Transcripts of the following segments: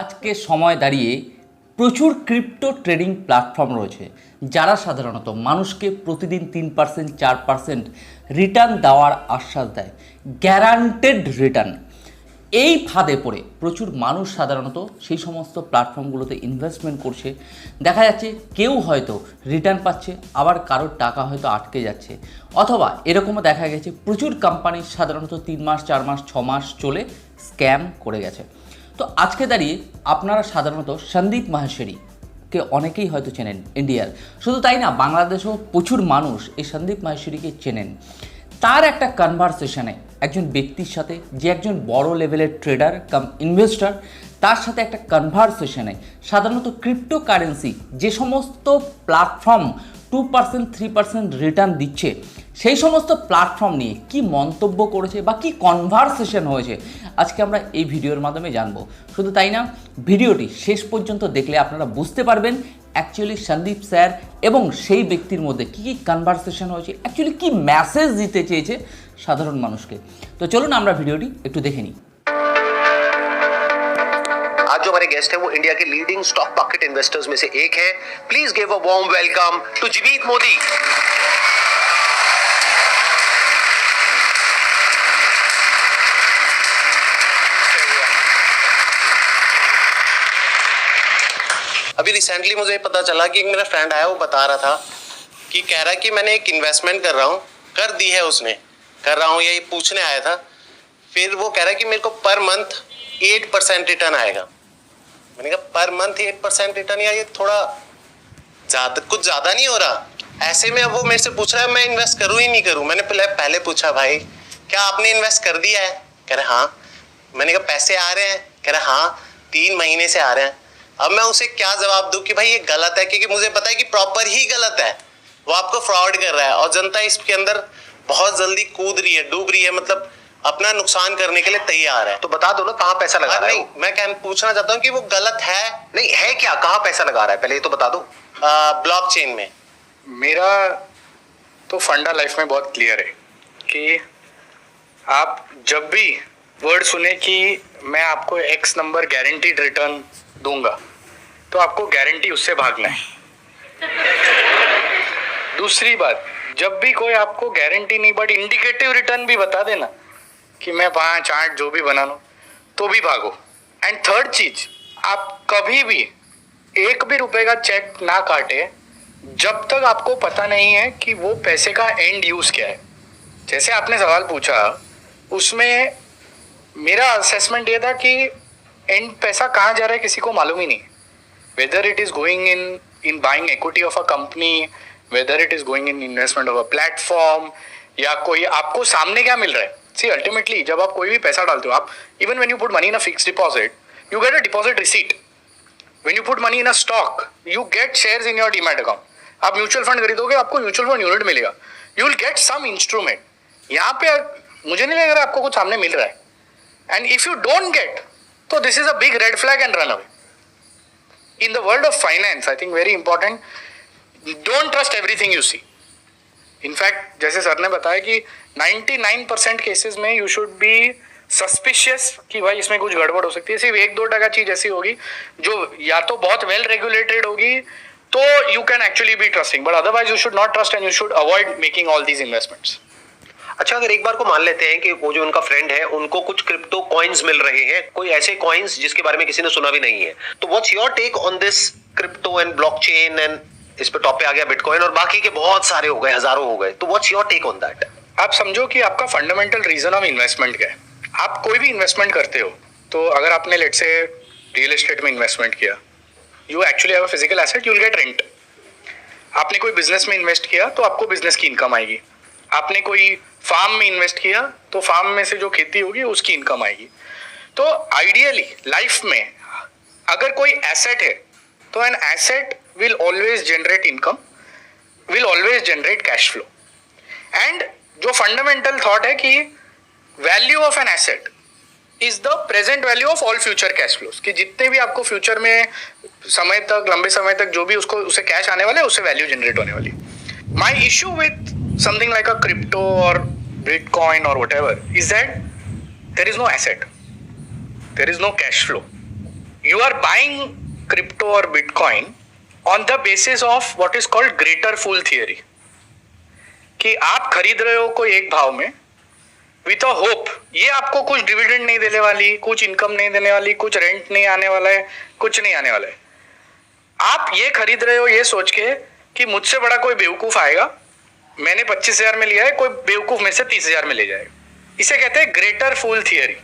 আজকে সময় দাঁড়িয়ে প্রচুর ক্রিপ্টো ট্রেডিং প্ল্যাটফর্ম রয়েছে যারা সাধারণত মানুষকে প্রতিদিন 3% 4% রিটার্ন দেওয়ার আশ্বাস দেয়, গ্যারান্টেড রিটার্ন। এই ফাঁদে পড়ে প্রচুর মানুষ সাধারণত সেই সমস্ত প্ল্যাটফর্মগুলোতে ইনভেস্টমেন্ট করছে। দেখা যাচ্ছে কেউ হয়তো রিটার্ন পাচ্ছে, আবার কারোর টাকা হয়তো আটকে যাচ্ছে, অথবা এরকমও দেখা গেছে প্রচুর কোম্পানি সাধারণত 3 মাস 4 মাস 6 মাস চলে স্ক্যাম করে গেছে। তো আজকে দাঁড়িয়ে আপনারা সাধারণত সন্দীপ মাহেশ্বরীকে অনেকেই হয়তো চেনেন ইন্ডিয়ার, শুধু তাই না বাংলাদেশেও প্রচুর মানুষ এই সন্দীপ মাহেশ্বরীকে চেনেন। তার একটা কনভারসেশনে একজন ব্যক্তির সাথে, যে একজন বড় লেভেলের ট্রেডার কাম ইনভেস্টর, তার সাথে একটা কনভারসেশনে সাধারণত ক্রিপ্টোকারেন্সি যে সমস্ত প্ল্যাটফর্ম 2% 3% রিটার্ন দিচ্ছে সেই সমস্ত প্ল্যাটফর্ম নিয়ে কি মন্তব্য করেছে বা কি কনভারসেশন হয়েছে আজকে আমরা এই ভিডিওর মাধ্যমে জানবো। শুধু তাই না, ভিডিওটি শেষ পর্যন্ত দেখলে আপনারা বুঝতে পারবেন অ্যাকচুয়ালি সন্দীপ স্যার এবং সেই ব্যক্তির মধ্যে কী কী কনভারসেশন হয়েছে, অ্যাকচুয়ালি কী মেসেজ দিতে চেয়েছে সাধারণ মানুষকে। তো চলুন আমরা ভিডিওটি একটু দেখে নিই। आज जो हमारे गेस्ट हैं वो इंडिया के लीडिंग स्टॉक मार्केट इन्वेस्टर्स में से एक है। Please give a warm welcome to Jeevit Modi. अभी रिसेंटली मुझे पता चला कि एक मेरा फ्रेंड आया, वो बता रहा था कि कह रहा है कि मैंने एक इन्वेस्टमेंट कर रहा हूँ, कर दी है उसने, कर रहा हूँ, ये पूछने आया था। फिर वो कह रहा है कि मेरे को पर मंथ 8% रिटर्न आएगा। मैंने कहा पर मंथ 8% रिटर्न, या ये थोड़ा ज्यादा, कुछ ज्यादा नहीं हो रहा? ऐसे में अब वो मेरे से पूछ रहा है मैं इन्वेस्ट करूँ ही नहीं करूँ। मैंने पहले पूछा भाई क्या आपने इन्वेस्ट कर दिया है? कह रहे हाँ। मैंने कहा पैसे आ रहे हैं? कह रहे हाँ 3 महीने से आ रहे हैं। अब मैं उसे क्या जवाब दूं कि भाई ये गलत है, क्योंकि मुझे पता है कि प्रॉपर ही गलत है, वो आपको फ्रॉड कर रहा है और जनता इसके अंदर बहुत जल्दी कूद रही है, डूब रही है, मतलब अपना नुकसान करने के लिए तैयार है। तो बता दो ना कहाँ पैसा लगा रहा है? नहीं, मैं पूछना चाहता हूँ कि वो गलत है। नहीं है क्या, कहाँ पैसा लगा रहा है पहले ये तो बता दो। ब्लॉकचेन में। मेरा तो फंडा लाइफ में बहुत क्लियर है कि आप जब भी वर्ड सुने कि मैं आपको एक्स नंबर गारंटीड रिटर्न दूंगा, तो आपको गारंटी उससे भागना है। दूसरी बात, जब भी कोई आपको गारंटी नहीं बट इंडिकेटिव रिटर्न भी बता देना कि मैं 5 8 जो भी बना लूं, तो भी भागो। एंड थर्ड चीज, आप कभी भी एक भी रुपए का चेक ना काटे जब तक आपको पता नहीं है कि वो पैसे का एंड यूज क्या है। जैसे आपने सवाल पूछा, उसमें मेरा असेसमेंट ये था कि एंड पैसा कहाँ जा रहा है किसी को मालूम ही नहीं। Whether it is going in buying equity of a company, whether it is going in investment of a platform, या कोई आपको सामने क्या मिल रहा है। सी अल्टीमेटली जब आप कोई भी पैसा डालते हो, आप even when you put money in a fixed deposit you get a deposit receipt. When you put money in a stock you get shares in your demat account. आप म्यूचुअल फंड खरीदोगे, आपको म्यूचुअल फंड यूनिट मिलेगा, you will get some instrument. यहाँ पे मुझे नहीं लग रहा आपको कुछ सामने मिल रहा है। And if you don't get, तो this is a big red flag and run away. In the world of finance, I think very important, don't trust everything you see. In fact, जैसे सर ने बताया कि 99% cases में you should be suspicious कि भाई इसमें कुछ गड़बड़ हो सकती है। सिर्फ 1-2% चीज ऐसी होगी जो या तो बहुत वेल रेगुलेटेड होगी, तो you can actually be trusting, but otherwise you should not trust and you should avoid making all these investments. अच्छा, अगर एक बार को मान लेते हैं कि वो जो उनका फ्रेंड है उनको कुछ क्रिप्टो कॉइन्स मिल रहे हैं, कोई ऐसे कॉइन्स जिसके बारे में किसी ने सुना भी नहीं है, तो what's your take on this crypto and blockchain? And इस पे टॉप पे आ गया बिटकॉइन और बाकी के बहुत सारे हो गए, हजारों हो गए, तो what's your take on that? आप समझो कि आपका फंडामेंटल रीजन ऑफ इन्वेस्टमेंट क्या है। आप कोई भी इन्वेस्टमेंट करते हो, तो अगर आपने लेट से रियल एस्टेट में इन्वेस्टमेंट किया, you actually have a physical asset, you will gate rent. आपने कोई बिजनेस में इन्वेस्ट किया तो आपको बिजनेस की इनकम आएगी। आपने कोई फार्म में इन्वेस्ट किया तो फार्म में से जो खेती होगी उसकी इनकम आएगी। तो आइडियली लाइफ में अगर कोई एसेट है तो an asset will always generate income, will always generate cash flow. And जो फंडामेंटल थॉट है कि value of an asset is the present value of all future cash flows, कि जितने भी आपको फ्यूचर में समय तक, लंबे समय तक जो भी उसको उसे कैश आने वाला है, उससे वैल्यू जनरेट होने वाली। My issue with something like a crypto or Bitcoin or whatever is that there is no asset, there is no cash flow. you are buying crypto or Bitcoin on the basis of what is called greater fool theory. कि आप खरीद रहे हो कोई एक भाव में with a hope ये आपको कुछ डिविडेंड नहीं देने वाली, कुछ इनकम नहीं देने वाली, कुछ रेंट नहीं आने वाला है, कुछ नहीं आने वाला है. आप ये खरीद रहे हो ये सोच के कि मुझसे बड़ा कोई बेवकूफ आएगा, मैंने 25,000 में लिया है, कोई बेवकूफ में से 30,000 में ले जाएगा. इसे कहते हैं greater fool theory.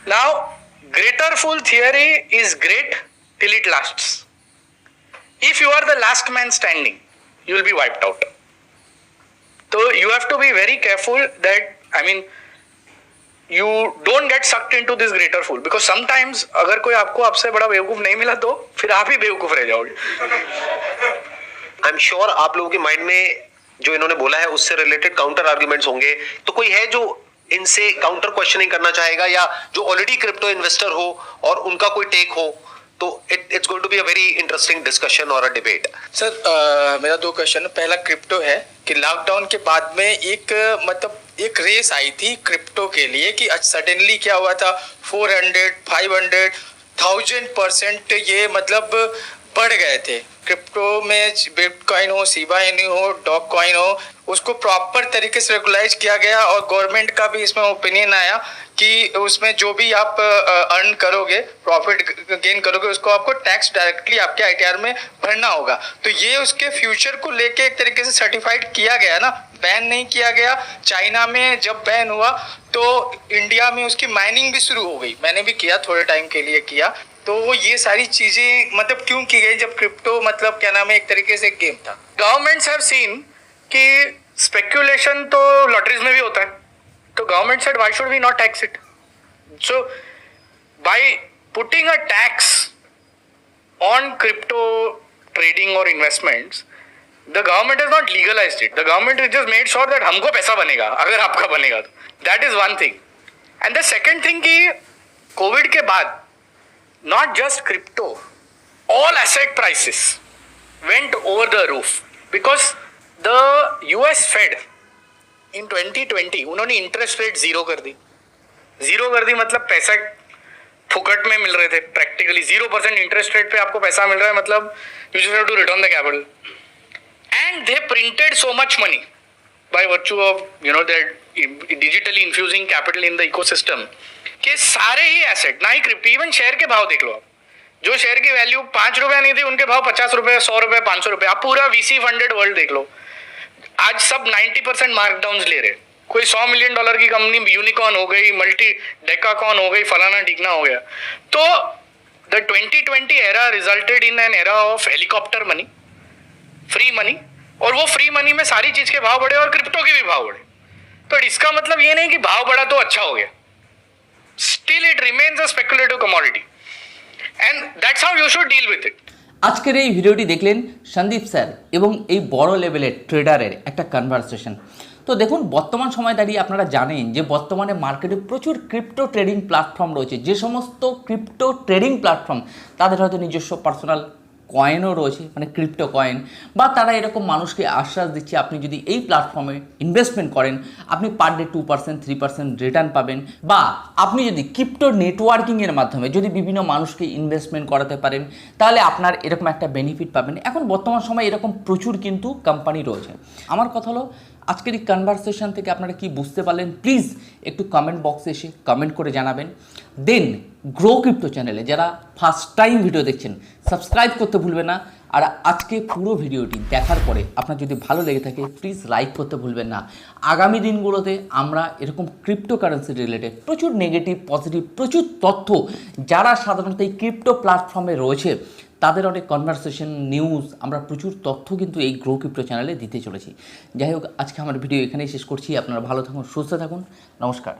Now greater fool theory is great till it lasts. If you are the last man standing you will be wiped out. तो you have to be very careful that I mean, you don't get sucked into this greater fool because sometimes अगर कोई आपको आपसे बड़ा बेवकूफ नहीं मिला तो फिर आप ही बेवकूफ रह जाओगे. आई एम श्योर आप लोगों के माइंड में जो इन्होंने बोला है उससे रिलेटेड काउंटर आर्ग्यूमेंट्स होंगे. तो कोई है जो इनसे काउंटर क्वेश्चनिंग करना चाहेगा या जो ऑलरेडी क्रिप्टो इन्वेस्टर हो और उनका कोई टेक हो, तो it's going to be a very interesting discussion और अ डिबेट. सर मेरा 2 क्वेश्चन. पहला क्रिप्टो है कि लॉकडाउन के बाद में एक रेस आई थी क्रिप्टो के लिए कि सडनली क्या हुआ था 400, 500, 1000% ये बढ़ गए थे. क्रिप्टो में बिटकॉइन हो, शिबा इनू हो, डॉग कॉइन हो, उसको प्रॉपर तरीके से रेगुलाइज किया गया और गवर्नमेंट का भी इसमें ओपिनियन आया कि उसमें जो भी आप अर्न करोगे, प्रॉफिट गेन करोगे, उसको आपको टैक्स डायरेक्टली आपके आईटीआर में भरना होगा. तो ये उसके फ्यूचर को लेके एक तरीके से सर्टिफाइड किया गया ना, बैन नहीं किया गया. चाइना में जब बैन हुआ तो इंडिया में उसकी माइनिंग भी शुरू हो गई. मैंने भी किया, थोड़े टाइम के लिए किया. तो ये सारी चीजें क्यों की गई जब क्रिप्टो क्या नाम है एक तरीके से गेम था. गवर्नमेंट्स हैव सीन कि स्पेक्यूलेशन तो लॉटरीज में भी होता है, तो government said why should we not tax it. So by putting a tax on crypto trading और investments, the government has not legalized it. The government has just made sure that हमको पैसा बनेगा अगर आपका बनेगा तो. That is one thing. And the second thing कि covid के बाद not just crypto, all asset prices went over the roof because the US Fed in 2020 उन्होंने इंटरेस्ट रेट जीरो कर दी. पैसा फुकट में मिल रहे थे. प्रैक्टिकली 0% इंटरेस्ट रेट पे आपको पैसा मिल रहा है, you just have to return the capital. And they printed so much money by virtue of their digitally infusing capital in the ecosystem कि सारे ही एसेट, ना ही क्रिप्टो, इवन शेयर के भाव देख लो आप. जो शेयर की वैल्यू 5 रुपया नहीं थी उनके भाव 50 रुपए, 100 रुपए, 500 रुपए. आप पूरा वीसी फंडेड वर्ल्ड देख लो, आज सब 90% मार्कडाउन ले रहे. कोई $100 मिलियन की कंपनी यूनिकॉर्न हो गई, मल्टी डेकाकॉन हो गई, फलाना ढिकना हो गया. तो the 2020 era resulted in an era of helicopter money, free money, और वो फ्री मनी में सारी चीज के भाव बढ़े और क्रिप्टो के भी भाव बढ़े. तो इसका मतलब ये नहीं कि भाव बढ़ा तो अच्छा हो गया. Still it remains a speculative commodity and that's how you should deal with it. আজকের এই ভিডিওটি দেখলেন সন্দীপ স্যার এবং এই বড় লেভেলের ট্রেডারের একটা কনভারসেশন. তো দেখুন, বর্তমান সময় দাঁড়িয়ে আপনারা জানেন যে বর্তমানে মার্কেটে প্রচুর ক্রিপ্টো ট্রেডিং প্ল্যাটফর্ম রয়েছে. যে সমস্ত ক্রিপ্টো ট্রেডিং প্ল্যাটফর্ম তাদের হয়তো নিজস্ব পার্সোনাল কয়েনও রয়েছে, মানে ক্রিপ্টো কয়েন, বা তারা এরকম মানুষকে আশ্বাস দিচ্ছে আপনি যদি এই প্ল্যাটফর্মে ইনভেস্টমেন্ট করেন আপনি পার ডে 2%, 3% রিটার্ন পাবেন, বা আপনি যদি ক্রিপ্টো নেটওয়ার্কিংয়ের মাধ্যমে যদি বিভিন্ন মানুষকে ইনভেস্টমেন্ট করাতে পারেন তাহলে আপনার এরকম একটা বেনিফিট পাবেন. এখন বর্তমান সময় এরকম প্রচুর কিন্তু কোম্পানি রয়েছে. আমার কথা হলো আজকের এই কনভারসেশন থেকে আপনারা কি বুঝতে পারলেন প্লিজ একটু কমেন্ট বক্সে এসে কমেন্ট করে জানাবেন. দেন গ্রো ক্রিপ্টো চ্যানেলে যারা ফার্স্ট টাইম ভিডিও দেখছেন সাবস্ক্রাইব করতে ভুলবেন না. আর আজকে পুরো ভিডিওটি দেখার পরে আপনার যদি ভালো লেগে থাকে প্লিজ লাইক করতে ভুলবেন না. আগামী দিনগুলোতে আমরা এরকম ক্রিপ্টোকারেন্সি রিলেটেড প্রচুর নেগেটিভ পজিটিভ প্রচুর তথ্য যারা সাধারণত এই ক্রিপ্টো প্ল্যাটফর্মে রয়েছে তাদের অনেক কনভারসেশন নিউজ আমরা প্রচুর তথ্য কিন্তু এই গ্রো ক্রিপ্টো চ্যানেলে দিতে চলেছি. যাই হোক, আজকে আমার ভিডিও এখানেই শেষ করছি. আপনারা ভালো থাকুন, সুস্থ থাকুন, নমস্কার.